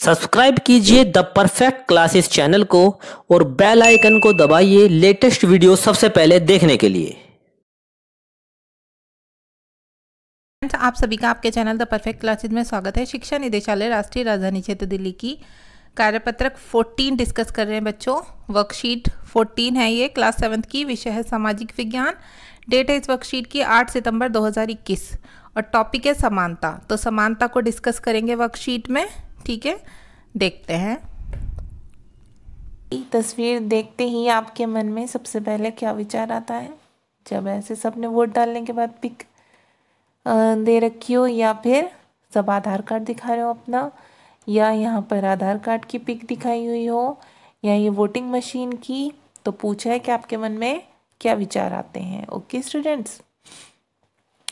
Subscribe कीजिए the perfect classes channel को और बेल आइकन को दबाइए लेटेस्ट वीडियो सबसे पहले देखने के लिए। आप सभी का आपके चैनल द परफेक्ट क्लासेस में स्वागत है। शिक्षा निदेशालय राष्ट्रीय राजधानी क्षेत्र दिल्ली की कार्यपत्रक 14 डिस्कस कर रहे हैं बच्चों। वर्कशीट 14 है ये, क्लास 7th की, विषय है सामाजिक विज्ञान। डेट है इस वर्कशीट की 8 सितंबर 2021 और टॉपिक है समानता। तो समानता को डिस्कस करेंगे वर्कशीट में, ठीक है। देखते हैं। तस्वीर देखते ही आपके मन में सबसे पहले क्या विचार आता है? जब ऐसे सबने वोट डालने के बाद पिक दे रखी हो, या फिर सब आधार कार्ड दिखा रहे हो अपना, या यहाँ पर आधार कार्ड की पिक दिखाई हुई हो, या ये वोटिंग मशीन की, तो पूछा है कि आपके मन में क्या विचार आते हैं। ओके स्टूडेंट्स,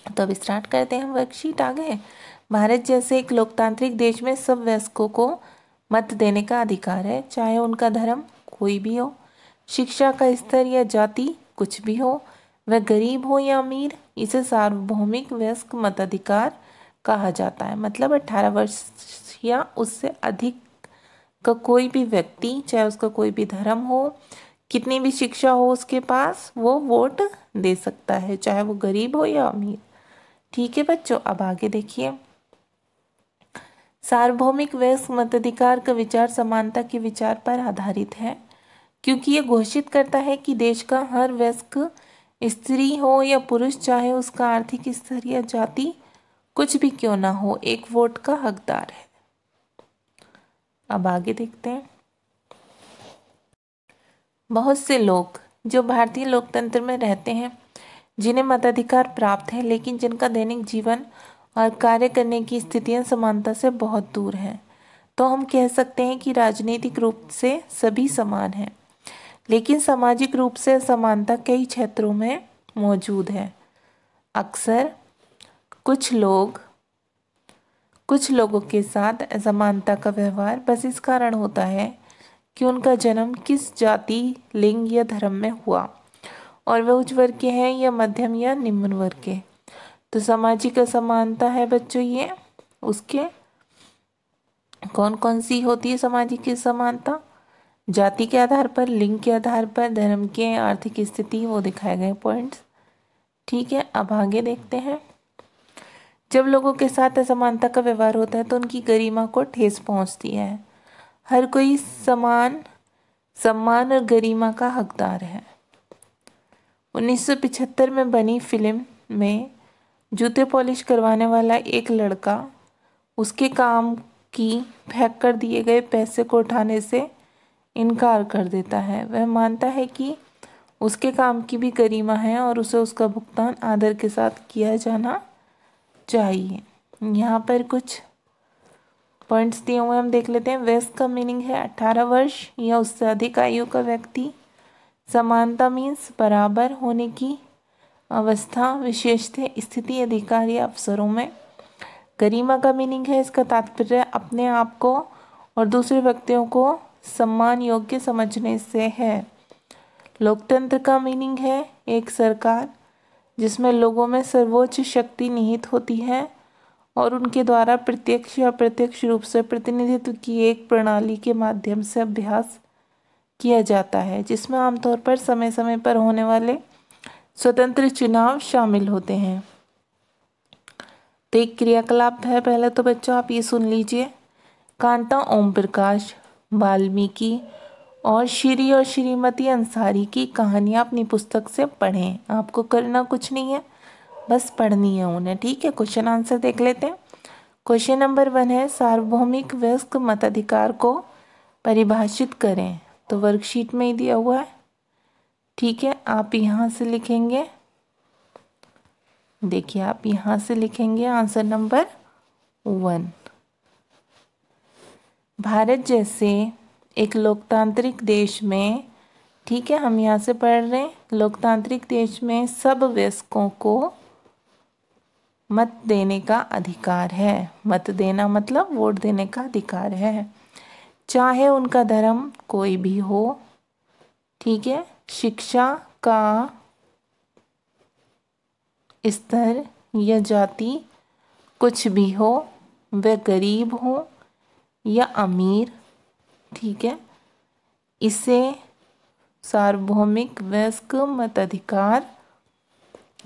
तो अब स्टार्ट करते हैं। वर्कशीट आ गए। भारत जैसे एक लोकतांत्रिक देश में सब वयस्कों को मत देने का अधिकार है, चाहे उनका धर्म कोई भी हो, शिक्षा का स्तर या जाति कुछ भी हो, वह गरीब हो या अमीर। इसे सार्वभौमिक वयस्क मताधिकार कहा जाता है। मतलब 18 वर्ष या उससे अधिक का कोई भी व्यक्ति, चाहे उसका कोई भी धर्म हो, कितनी भी शिक्षा हो उसके पास, वो वोट दे सकता है, चाहे वो गरीब हो या अमीर। ठीक है बच्चों, अब आगे देखिए। सार्वभौमिक वयस्क मताधिकार का विचार समानता के विचार पर आधारित है, क्योंकि ये घोषित करता है कि देश का हर वयस्क स्त्री हो या पुरुष, चाहे उसका आर्थिक स्तर या जाति कुछ भी क्यों ना हो, एक वोट का हकदार है। अब आगे देखते हैं। बहुत से लोग जो भारतीय लोकतंत्र में रहते हैं, जिन्हें मताधिकार प्राप्त है, लेकिन जिनका दैनिक जीवन और कार्य करने की स्थितियां समानता से बहुत दूर हैं, तो हम कह सकते हैं कि राजनीतिक रूप से सभी समान हैं, लेकिन सामाजिक रूप से असमानता कई क्षेत्रों में मौजूद है। अक्सर कुछ लोगों के साथ असमानता का व्यवहार बस इस कारण होता है कि उनका जन्म किस जाति, लिंग या धर्म में हुआ, और वे उच्च वर्ग के हैं या मध्यम या निम्न वर्ग के। तो सामाजिक असमानता है बच्चों, ये उसके कौन कौन सी होती है सामाजिक असमानता? जाति के आधार पर, लिंग के आधार पर, धर्म के, आर्थिक स्थिति, वो दिखाए गए पॉइंट्स। ठीक है, अब आगे देखते हैं। जब लोगों के साथ असमानता का व्यवहार होता है तो उनकी गरिमा को ठेस पहुंचती है। हर कोई समान सम्मान और गरिमा का हकदार है। 1975 में बनी फिल्म में जूते पॉलिश करवाने वाला एक लड़का उसके काम की फेंक कर दिए गए पैसे को उठाने से इनकार कर देता है। वह मानता है कि उसके काम की भी गरिमा है और उसे उसका भुगतान आदर के साथ किया जाना चाहिए। यहाँ पर कुछ पॉइंट्स दिए हुए हम देख लेते हैं। वयस्क का मीनिंग है 18 वर्ष या उससे अधिक आयु का व्यक्ति। समानता मीन्स बराबर होने की अवस्था, विशेषतः स्थिति, अधिकार या अवसरों में। गरिमा का मीनिंग है, इसका तात्पर्य अपने आप को और दूसरे व्यक्तियों को सम्मान योग्य समझने से है। लोकतंत्र का मीनिंग है एक सरकार जिसमें लोगों में सर्वोच्च शक्ति निहित होती है और उनके द्वारा प्रत्यक्ष या अप्रत्यक्ष रूप से प्रतिनिधित्व की एक प्रणाली के माध्यम से अभ्यास किया जाता है, जिसमें आमतौर पर समय समय पर होने वाले स्वतंत्र चुनाव शामिल होते हैं। तो एक क्रियाकलाप है, पहले तो बच्चों आप ये सुन लीजिए। कांता ओम प्रकाश, वाल्मीकि और श्री और श्रीमती अंसारी की कहानियाँ अपनी पुस्तक से पढ़ें। आपको करना कुछ नहीं है, बस पढ़नी है उन्हें। ठीक है, क्वेश्चन आंसर देख लेते हैं। क्वेश्चन नंबर 1 है, सार्वभौमिक वयस्क मताधिकार को परिभाषित करें। तो वर्कशीट में ही दिया हुआ है। ठीक है, आप यहाँ से लिखेंगे, देखिए आप यहाँ से लिखेंगे आंसर नंबर 1। भारत जैसे एक लोकतांत्रिक देश में, ठीक है, हम यहाँ से पढ़ रहे हैं, लोकतांत्रिक देश में सब वयस्कों को मत देने का अधिकार है। मत देना मतलब वोट देने का अधिकार है, चाहे उनका धर्म कोई भी हो। ठीक है, शिक्षा का स्तर या जाति कुछ भी हो, वे गरीब हो या अमीर, ठीक है, इसे सार्वभौमिक वयस्क मताधिकार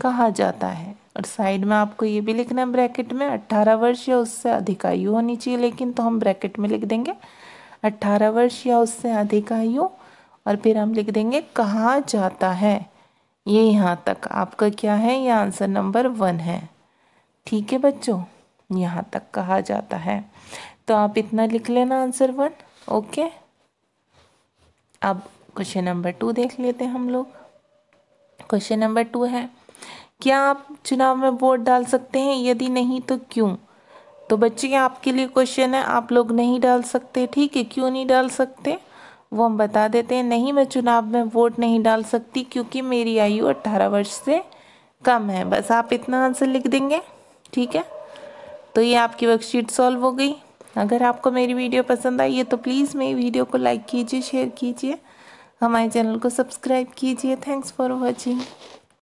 कहा जाता है। और साइड में आपको ये भी लिखना है ब्रैकेट में 18 वर्ष या उससे अधिक आयु होनी चाहिए, लेकिन तो हम ब्रैकेट में लिख देंगे 18 वर्ष या उससे अधिक आयु, और फिर हम लिख देंगे कहा जाता है। ये यहाँ तक आपका क्या है, ये आंसर नंबर 1 है। ठीक है बच्चों, यहाँ तक कहा जाता है, तो आप इतना लिख लेना आंसर 1। ओके, अब क्वेश्चन नंबर 2 देख लेते हैं हम लोग। क्वेश्चन नंबर 2 है, क्या आप चुनाव में वोट डाल सकते हैं, यदि नहीं तो क्यों? तो बच्चे आपके लिए क्वेश्चन है, आप लोग नहीं डाल सकते, ठीक है। क्यों नहीं डाल सकते वो हम बता देते हैं। नहीं, मैं चुनाव में वोट नहीं डाल सकती क्योंकि मेरी आयु 18 वर्ष से कम है। बस आप इतना आंसर लिख देंगे, ठीक है। तो ये आपकी वर्कशीट सॉल्व हो गई। अगर आपको मेरी वीडियो पसंद आई है तो प्लीज़ मेरी वीडियो को लाइक कीजिए, शेयर कीजिए, हमारे चैनल को सब्सक्राइब कीजिए। Thanks for watching.